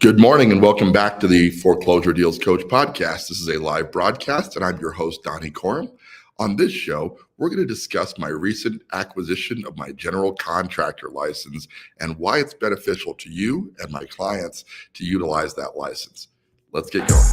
Good morning and welcome back to the Foreclosure Deals Coach podcast. This is a live broadcast and I'm your host, Donny Coram. On this show, we're going to discuss my recent acquisition of my general contractor license and why it's beneficial to you and my clients to utilize that license. Let's get going.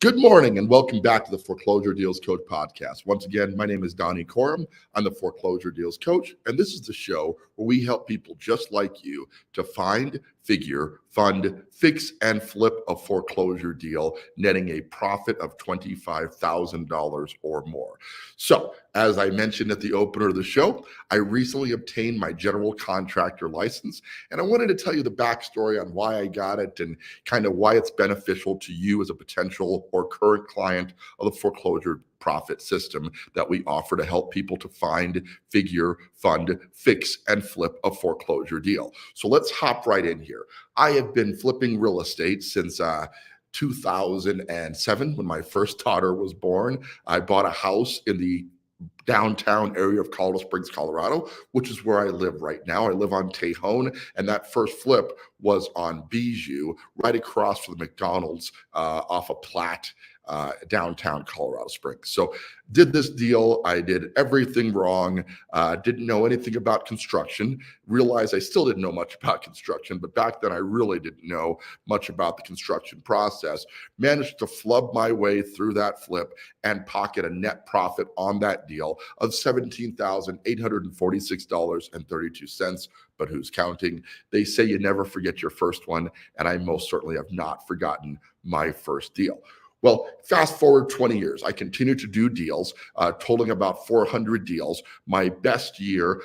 Good morning and welcome back to the Foreclosure Deals Coach podcast. Once again, my name is Donny Coram. I'm the Foreclosure Deals Coach, and this is the show where we help people just like you to find, figure, fund, fix, and flip a foreclosure deal, netting a profit of $25,000 or more. So, as I mentioned at the opener of the show, I recently obtained my general contractor license, and I wanted to tell you the backstory on why I got it and kind of why it's beneficial to you as a potential or current client of the foreclosure profit system that we offer to help people to find, figure, fund, fix, and flip a foreclosure deal. So let's hop right in here. I have been flipping real estate since 2007 when my first daughter was born. I bought a house in the downtown area of Colorado Springs, Colorado, which is where I live right now. I live on Tejon, and that first flip was on Bijou, right across from the McDonald's off of Platte, downtown Colorado Springs. So did this deal. I did everything wrong. Didn't know anything about construction. Realized I still didn't know much about construction, but back then I really didn't know much about the construction process. Managed to flub my way through that flip and pocket a net profit on that deal of $17,846.32. But who's counting? They say you never forget your first one, and I most certainly have not forgotten my first deal. Well, fast forward 20 years, I continue to do deals, totaling about 400 deals. My best year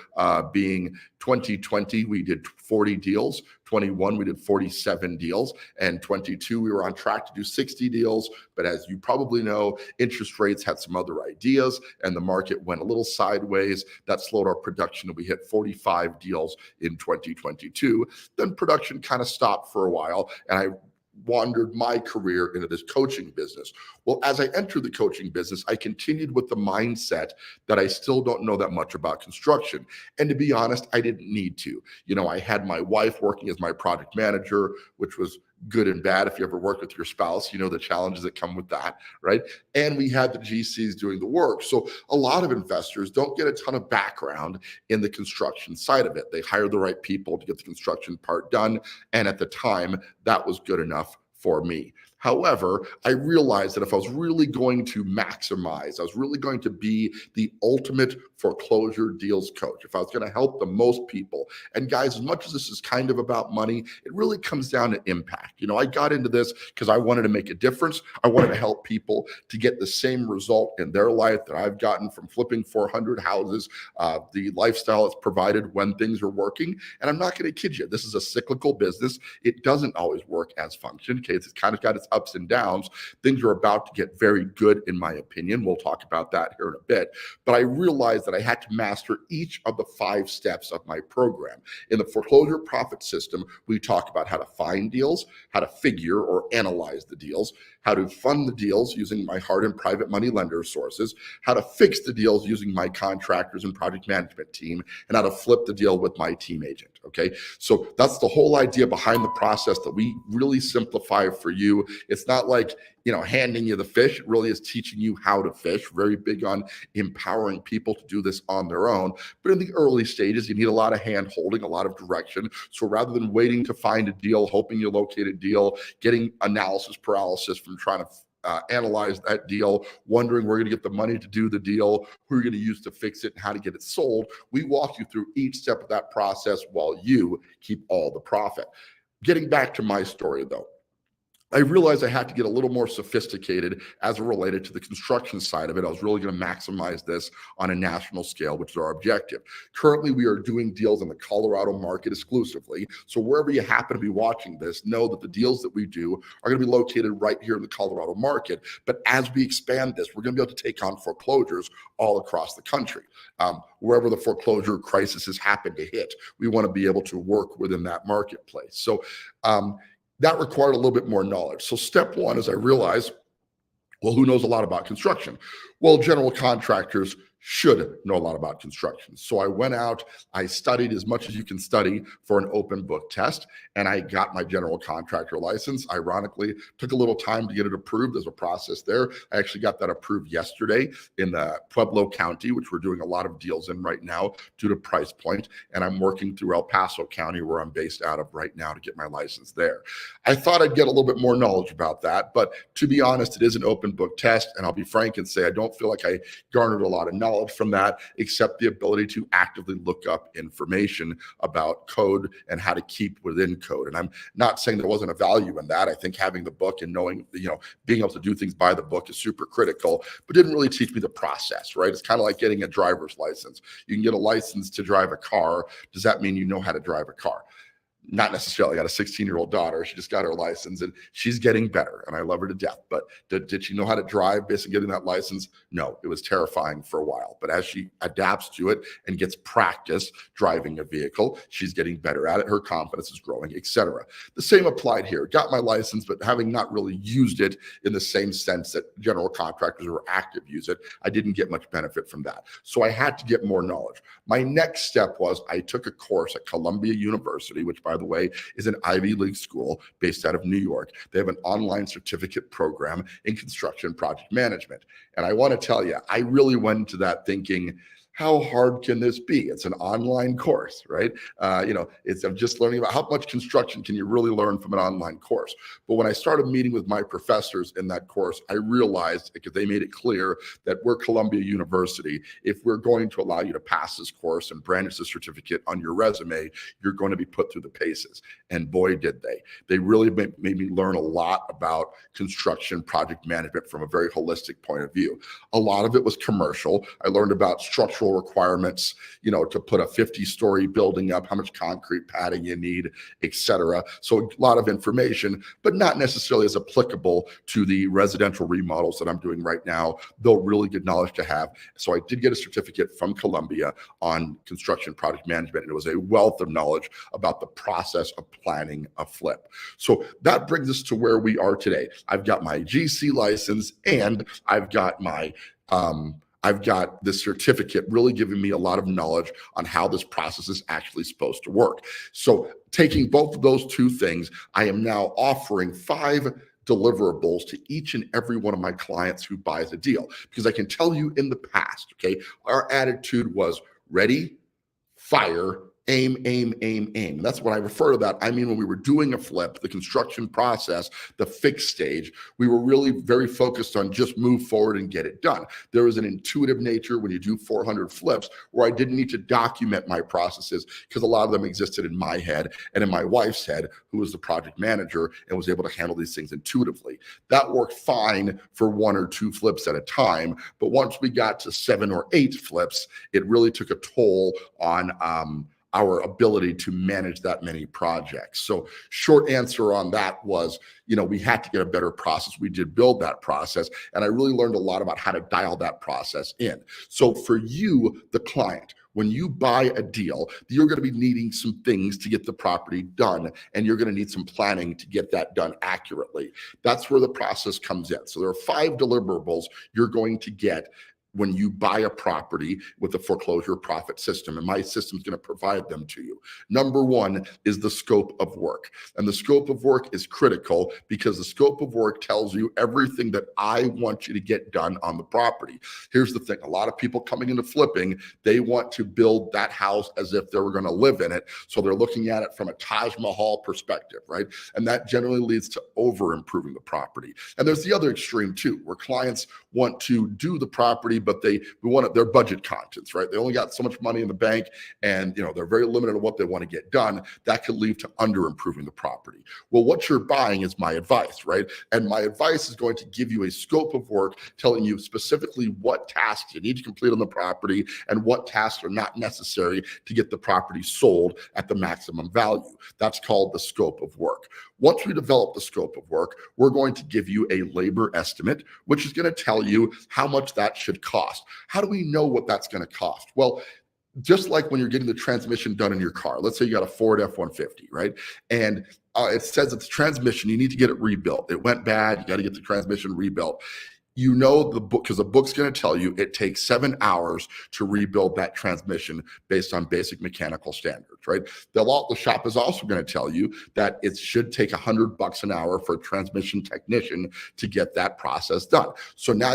being 2020, we did 40 deals. 21, we did 47 deals. And 22, we were on track to do 60 deals. But as you probably know, interest rates had some other ideas and the market went a little sideways. That slowed our production and we hit 45 deals in 2022. Then production kind of stopped for a while and I wandered my career into this coaching business. Well, as I entered the coaching business, I continued with the mindset that I still don't know that much about construction. And to be honest, I didn't need to. You know, I had my wife working as my project manager, which was good and bad. If you ever work with your spouse, you know the challenges that come with that, right? And we had the GCs doing the work. So a lot of investors don't get a ton of background in the construction side of it. They hire the right people to get the construction part done. And at the time, that was good enough for me. However, I realized that if I was really going to maximize, I was really going to be the ultimate foreclosure deals coach, if I was going to help the most people. And guys, as much as this is kind of about money, it really comes down to impact. You know, I got into this because I wanted to make a difference. I wanted to help people to get the same result in their life that I've gotten from flipping 400 houses, the lifestyle it's provided when things are working. And I'm not going to kid you, this is a cyclical business. It doesn't always work as function. Okay, it's kind of got its ups and downs. Things are about to get very good, in my opinion. We'll talk about that here in a bit. But I realized that I had to master each of the 5 steps of my program. In the foreclosure profit system, we talk about how to find deals, how to figure or analyze the deals, how to fund the deals using my hard and private money lender sources, how to fix the deals using my contractors and project management team, and how to flip the deal with my team agent. Okay, so that's the whole idea behind the process that we really simplify for you. It's not like, you know, handing you the fish. It really is teaching you how to fish. Very big on empowering people to do this on their own. But in the early stages, you need a lot of hand holding, a lot of direction. So rather than waiting to find a deal, hoping you locate a deal, getting analysis paralysis from trying to analyze that deal, wondering where you're going to get the money to do the deal, who you're going to use to fix it, and how to get it sold, we walk you through each step of that process while you keep all the profit. Getting back to my story, though. I realized I had to get a little more sophisticated as it related to the construction side of it. I was really going to maximize this on a national scale, which is our objective. Currently, we are doing deals in the Colorado market exclusively. So wherever you happen to be watching this, know that the deals that we do are going to be located right here in the Colorado market. But as we expand this, we're going to be able to take on foreclosures all across the country. Wherever the foreclosure crisis happen to hit, we want to be able to work within that marketplace. So that required a little bit more knowledge. So step one is I realized, well, who knows a lot about construction? Well, general contractors should know a lot about construction. So I went out, I studied as much as you can study for an open book test, and I got my general contractor license. Ironically, took a little time to get it approved. There's a process there. I actually got that approved yesterday in Pueblo County, which we're doing a lot of deals in right now due to price point. And I'm working through El Paso County, where I'm based out of right now, to get my license there. I thought I'd get a little bit more knowledge about that, but to be honest, it is an open book test, and I'll be frank and say I don't feel like I garnered a lot of knowledge from that, except the ability to actively look up information about code and how to keep within code. And I'm not saying there wasn't a value in that. I think having the book and knowing, being able to do things by the book is super critical, but didn't really teach me the process, right? It's kind of like getting a driver's license. You can get a license to drive a car. Does that mean you know how to drive a car? Not necessarily. I got a 16-year-old daughter. She just got her license and she's getting better and I love her to death. But did she know how to drive basically getting that license? No, it was terrifying for a while. But as she adapts to it and gets practice driving a vehicle, she's getting better at it. Her confidence is growing, etc. The same applied here. Got my license, but having not really used it in the same sense that general contractors who are active use it, I didn't get much benefit from that. So I had to get more knowledge. My next step was I took a course at Columbia University, which by the way, is an Ivy League school based out of New York. They have an online certificate program in construction project management. And I want to tell you, I really went into that thinking, how hard can this be? It's an online course, right? I'm just learning about how much construction can you really learn from an online course. But when I started meeting with my professors in that course, I realized, because they made it clear that we're Columbia University, if we're going to allow you to pass this course and brandish the certificate on your resume, you're going to be put through the paces. And boy, did they. They really made me learn a lot about construction project management from a very holistic point of view. A lot of it was commercial. I learned about structural requirements, to put a 50-story building up, how much concrete padding you need, etc. So a lot of information, but not necessarily as applicable to the residential remodels that I'm doing right now, though really good knowledge to have. So I did get a certificate from Columbia on construction project management, and it was a wealth of knowledge about the process of planning a flip. So that brings us to where we are today. I've got my GC license and I've got this certificate really giving me a lot of knowledge on how this process is actually supposed to work. So taking both of those two things, I am now offering 5 deliverables to each and every one of my clients who buys a deal. Because I can tell you in the past, our attitude was ready, fire, aim, aim, aim, aim. And that's when I refer to that. I mean, when we were doing a flip, the construction process, the fix stage, we were really very focused on just move forward and get it done. There was an intuitive nature when you do 400 flips where I didn't need to document my processes because a lot of them existed in my head and in my wife's head, who was the project manager and was able to handle these things intuitively. That worked fine for 1 or 2 flips at a time. But once we got to 7 or 8 flips, it really took a toll on our ability to manage that many projects. So short answer on that was, we had to get a better process. We did build that process, and I really learned a lot about how to dial that process in. So for you, the client, when you buy a deal, you're going to be needing some things to get the property done, and you're going to need some planning to get that done accurately. That's where the process comes in. So there are 5 deliverables you're going to get when you buy a property with the foreclosure profit system, and my system is going to provide them to you. Number 1 is the scope of work. And the scope of work is critical because the scope of work tells you everything that I want you to get done on the property. Here's the thing. A lot of people coming into flipping, they want to build that house as if they were going to live in it. So they're looking at it from a Taj Mahal perspective, right? And that generally leads to over improving the property. And there's the other extreme too, where clients want to do the property, but they're budget conscious, right? They only got so much money in the bank, and they're very limited on what they want to get done. That could lead to under improving the property. Well, what you're buying is my advice, right? And my advice is going to give you a scope of work telling you specifically what tasks you need to complete on the property and what tasks are not necessary to get the property sold at the maximum value. That's called the scope of work. Once we develop the scope of work, we're going to give you a labor estimate, which is going to tell you how much that should cost. How do we know what that's going to cost? Well, just like when you're getting the transmission done in your car, let's say you got a Ford F-150, right? And it says it's transmission, you need to get it rebuilt. It went bad, you got to get the transmission rebuilt. You know the book, because the book's going to tell you it takes 7 hours to rebuild that transmission based on basic mechanical standards, right? The shop is also going to tell you that it should take $100 an hour for a transmission technician to get that process done. So now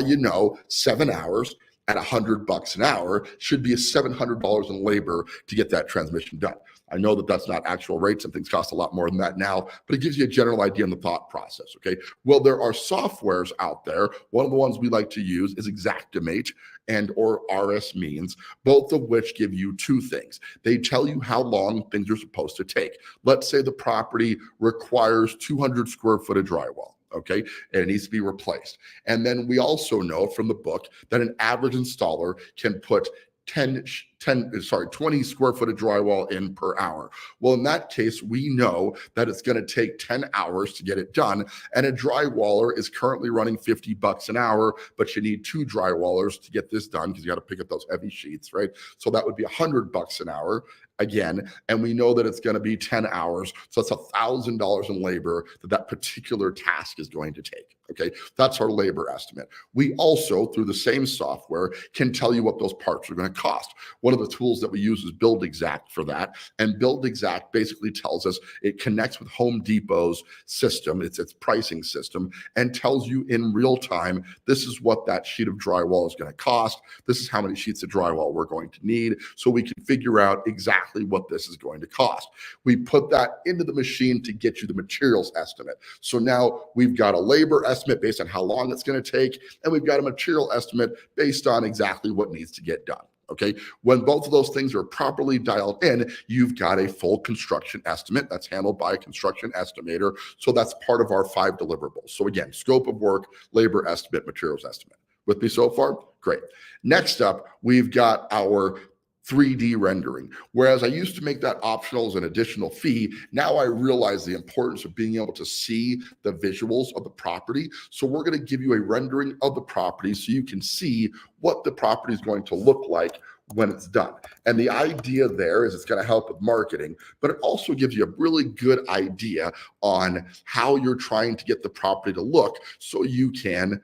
7 hours at $100 an hour should be $700 in labor to get that transmission done. I know that that's not actual rates, and things cost a lot more than that now, but it gives you a general idea on the thought process, okay? Well, there are softwares out there. One of the ones we like to use is Xactimate and or RS Means, both of which give you two things. They tell you how long things are supposed to take. Let's say the property requires 200 square foot of drywall. Okay, and it needs to be replaced. And then we also know from the book that an average installer can put 20 square foot of drywall in per hour. Well, in that case, we know that it's going to take 10 hours to get it done. And a drywaller is currently running $50 an hour, but you need 2 drywallers to get this done because you got to pick up those heavy sheets, right? So that would be $100 an hour again. And we know that it's going to be 10 hours. So it's $1,000 in labor that particular task is going to take. Okay, that's our labor estimate. We also, through the same software, can tell you what those parts are going to cost. One of the tools that we use is Build Exact for that. And Build Exact basically tells us, it connects with Home Depot's system, its pricing system, and tells you in real time, this is what that sheet of drywall is going to cost. This is how many sheets of drywall we're going to need. So we can figure out exactly what this is going to cost. We put that into the machine to get you the materials estimate. So now we've got a labor estimate based on how long it's going to take, and we've got a material estimate based on exactly what needs to get done. Okay, when both of those things are properly dialed in, you've got a full construction estimate that's handled by a construction estimator. So that's part of our 5 deliverables. So again, scope of work, labor estimate, materials estimate. With me so far? Great. Next up, we've got our 3D rendering. Whereas I used to make that optional as an additional fee, now I realize the importance of being able to see the visuals of the property. So we're going to give you a rendering of the property so you can see what the property is going to look like when it's done. And the idea there is it's going to help with marketing, but it also gives you a really good idea on how you're trying to get the property to look so you can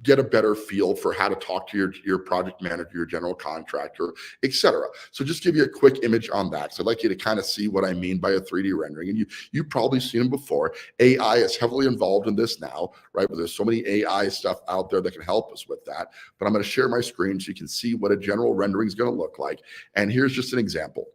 get a better feel for how to talk to your project manager, your general contractor, etc. So just give you a quick image on that. So I'd like you to kind of see what I mean by a 3D rendering. And you've probably seen them before. AI is heavily involved in this now, right? But there's so many AI stuff out there that can help us with that. But I'm going to share my screen so you can see what a general rendering is going to look like. And here's just an example.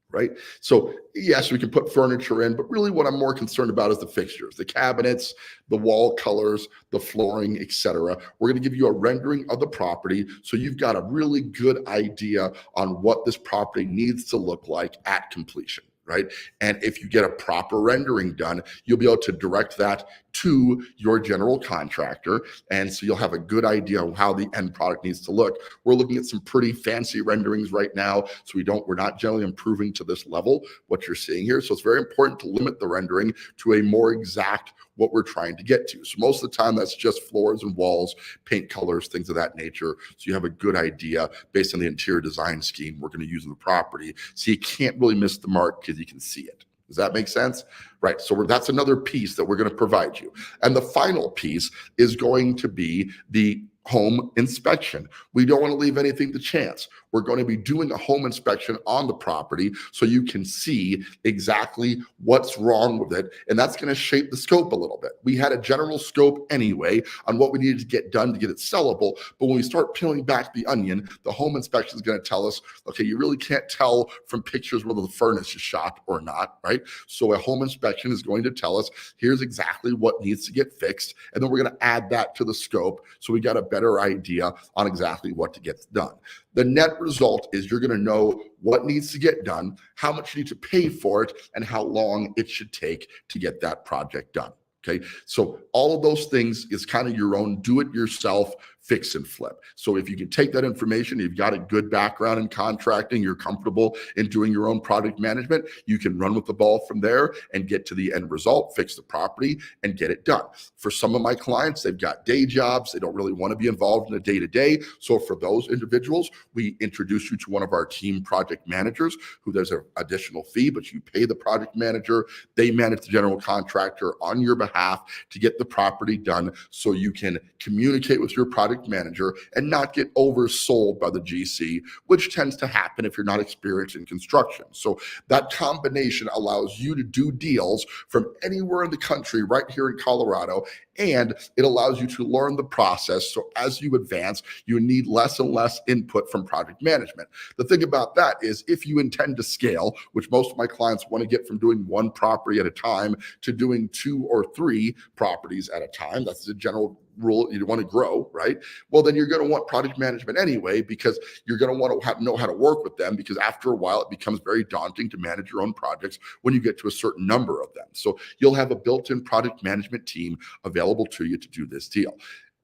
Right? So yes, we can put furniture in, but really what I'm more concerned about is the fixtures, the cabinets, the wall colors, the flooring, etc. We're going to give you a rendering of the property so you've got a really good idea on what this property needs to look like at completion. Right? And if you get a proper rendering done, you'll be able to direct that to your general contractor. And so you'll have a good idea of how the end product needs to look. We're looking at some pretty fancy renderings right now. So we're not generally improving to this level, what you're seeing here. So it's very important to limit the rendering to a more exact what we're trying to get to. So most of the time that's just floors and walls, paint colors, things of that nature. So you have a good idea based on the interior design scheme we're going to use in the property. So you can't really miss the mark because you can see it. Does that make sense? Right. So that's another piece that we're going to provide you. And the final piece is going to be the home inspection. We don't want to leave anything to chance. We're going to be doing a home inspection on the property so you can see exactly what's wrong with it. And that's going to shape the scope a little bit. We had a general scope anyway on what we needed to get done to get it sellable. But when we start peeling back the onion, the home inspection is going to tell us, okay, you really can't tell from pictures whether the furnace is shot or not, right? So a home inspection is going to tell us, here's exactly what needs to get fixed. And then we're going to add that to the scope so we got a better better idea on exactly what to get done. The net result is you're going to know what needs to get done, how much you need to pay for it, and how long it should take to get that project done. Okay, so all of those things is kind of your own do-it-yourself fix and flip. So if you can take that information, you've got a good background in contracting, you're comfortable in doing your own project management, you can run with the ball from there and get to the end result, fix the property, and get it done. For some of my clients, they've got day jobs, they don't really want to be involved in the day-to-day. So for those individuals, we introduce you to one of our team project managers who there's an additional fee, but you pay the project manager, they manage the general contractor on your behalf to get the property done so you can communicate with your project manager and not get oversold by the GC, which tends to happen if you're not experienced in construction. So that combination allows you to do deals from anywhere in the country right here in Colorado, and it allows you to learn the process. So as you advance, you need less and less input from project management. The thing about that is if you intend to scale, which most of my clients want to get from doing one property at a time to doing 2 or 3 properties at a time, that's the general rule. You want to grow, right? Well, then you're going to want project management anyway, because you're going to want to know how to work with them, because after a while it becomes very daunting to manage your own projects when you get to a certain number of them. So you'll have a built-in project management team available to you to do this deal.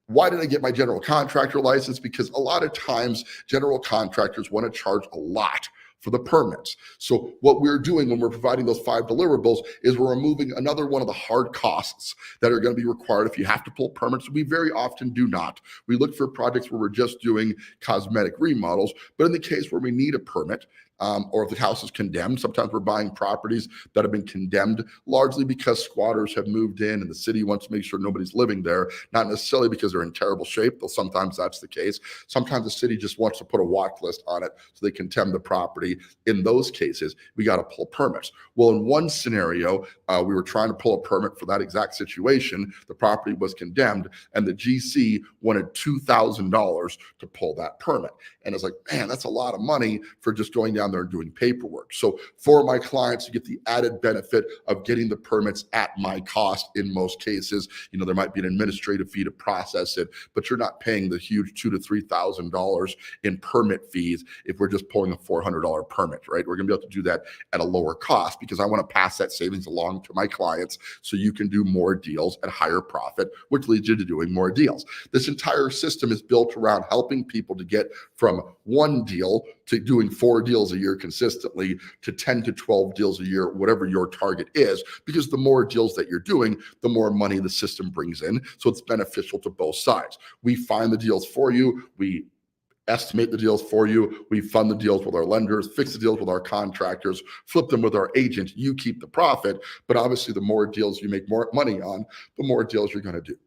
Why did I get my general contractor license? Because a lot of times general contractors want to charge a lot for the permits. So what we're doing when we're providing those 5 deliverables is we're removing another one of the hard costs that are going to be required if you have to pull permits. We very often do not. We look for projects where we're just doing cosmetic remodels, but in the case where we need a permit, or if the house is condemned, sometimes we're buying properties that have been condemned largely because squatters have moved in and the city wants to make sure nobody's living there, not necessarily because they're in terrible shape, though sometimes that's the case. Sometimes the city just wants to put a watch list on it so they condemn the property. In those cases, we got to pull permits. Well, in one scenario, we were trying to pull a permit for that exact situation. The property was condemned and the GC wanted $2,000 to pull that permit. And it's like, man, that's a lot of money for just going down there and doing paperwork. So for my clients, you get the added benefit of getting the permits at my cost in most cases. You know, there might be an administrative fee to process it, but you're not paying the huge $2,000 to $3,000 in permit fees if we're just pulling a $400 permit, right? We're going to be able to do that at a lower cost because I want to pass that savings along to my clients so you can do more deals at higher profit, which leads you to doing more deals. This entire system is built around helping people to get from one deal to doing 4 deals a year consistently to 10 to 12 deals a year, whatever your target is, because the more deals that you're doing, the more money the system brings in. So it's beneficial to both sides. We find the deals for you. We estimate the deals for you. We fund the deals with our lenders, fix the deals with our contractors, flip them with our agent. You keep the profit, but obviously the more deals you make more money on, the more deals you're going to do.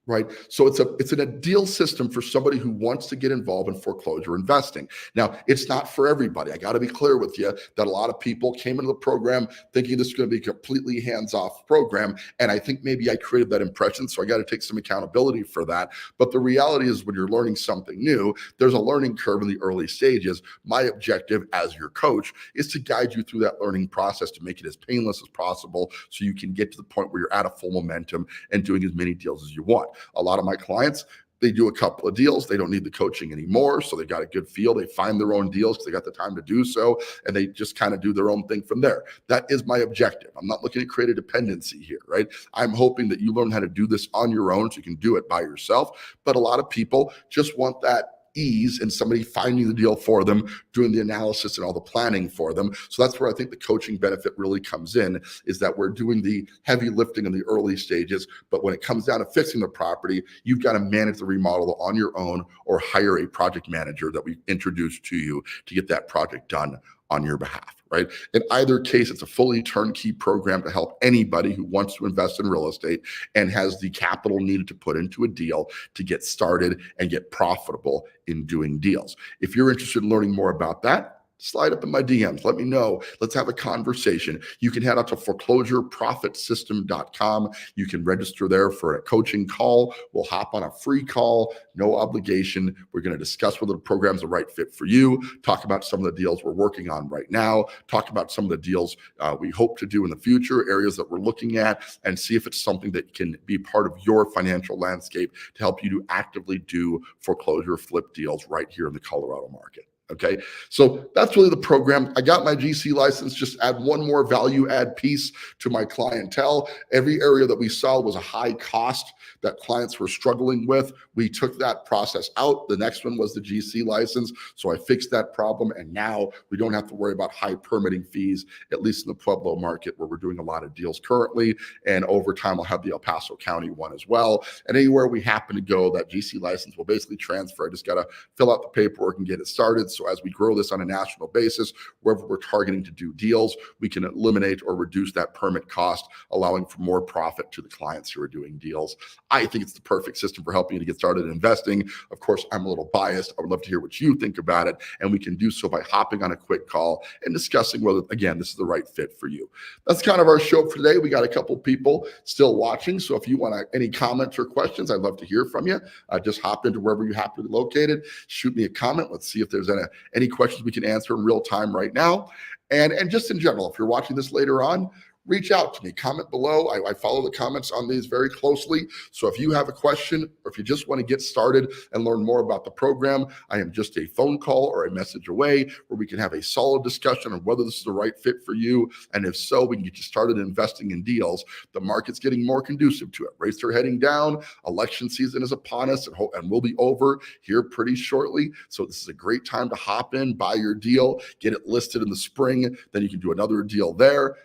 Right. So it's an ideal system for somebody who wants to get involved in foreclosure investing. Now, it's not for everybody. I got to be clear with you that a lot of people came into the program thinking this is going to be a completely hands-off program. And I think maybe I created that impression. So I got to take some accountability for that. But the reality is when you're learning something new, there's a learning curve in the early stages. My objective as your coach is to guide you through that learning process to make it as painless as possible so you can get to the point where you're at a full momentum and doing as many deals as you want. A lot of my clients, they do a couple of deals. They don't need the coaching anymore. So they got a good feel. They find their own deals because they got the time to do so. And they just kind of do their own thing from there. That is my objective. I'm not looking to create a dependency here, right? I'm hoping that you learn how to do this on your own so you can do it by yourself. But a lot of people just want that ease and somebody finding the deal for them, doing the analysis and all the planning for them. So that's where I think the coaching benefit really comes in, is that we're doing the heavy lifting in the early stages. But when it comes down to fixing the property, you've got to manage the remodel on your own or hire a project manager that we introduce to you to get that project done on your behalf, right? In either case, it's a fully turnkey program to help anybody who wants to invest in real estate and has the capital needed to put into a deal to get started and get profitable in doing deals. If you're interested in learning more about that, slide up in my DMs. Let me know. Let's have a conversation. You can head out to foreclosureprofitsystem.com. You can register there for a coaching call. We'll hop on a free call, no obligation. We're going to discuss whether the program's the right fit for you, talk about some of the deals we're working on right now, talk about some of the deals we hope to do in the future, areas that we're looking at, and see if it's something that can be part of your financial landscape to help you to actively do foreclosure flip deals right here in the Colorado market. Okay, so that's really the program. I got my GC license, just add one more value add piece to my clientele. Every area that we saw was a high cost that clients were struggling with. We took that process out. The next one was the GC license. So I fixed that problem. And now we don't have to worry about high permitting fees, at least in the Pueblo market where we're doing a lot of deals currently. And over time, I'll have the El Paso County one as well. And anywhere we happen to go, that GC license will basically transfer. I just got to fill out the paperwork and get it started. So as we grow this on a national basis, wherever we're targeting to do deals, we can eliminate or reduce that permit cost, allowing for more profit to the clients who are doing deals. I think it's the perfect system for helping you to get started in investing. Of course, I'm a little biased. I would love to hear what you think about it. And we can do so by hopping on a quick call and discussing whether, again, this is the right fit for you. That's kind of our show for today. We got a couple people still watching. So if you want any comments or questions, I'd love to hear from you. Just hop into wherever you happen to be located. Shoot me a comment. Let's see if there's any questions we can answer in real time right now. And just in general, if you're watching this later on, reach out to me, comment below. I follow the comments on these very closely. So if you have a question or if you just want to get started and learn more about the program, I am just a phone call or a message away where we can have a solid discussion on whether this is the right fit for you. And if so, we can get you started investing in deals. The market's getting more conducive to it. Rates are heading down. Election season is upon us and will be over here pretty shortly. So this is a great time to hop in, buy your deal, get it listed in the spring. Then you can do another deal there.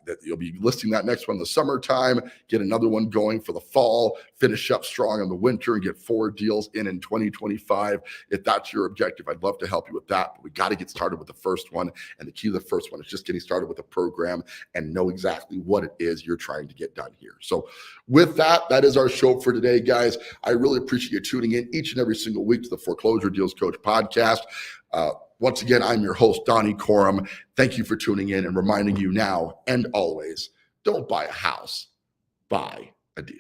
That you'll be listing that next one in the summertime, get another one going for the fall, finish up strong in the winter and get 4 deals in 2025. If that's your objective, I'd love to help you with that. But we got to get started with the first one. And the key to the first one is just getting started with the program and know exactly what it is you're trying to get done here. So with that, that is our show for today, guys. I really appreciate you tuning in each and every single week to the Foreclosure Deals Coach podcast. Once again, I'm your host, Donny Coram. Thank you for tuning in and reminding you now and always, don't buy a house, buy a deal.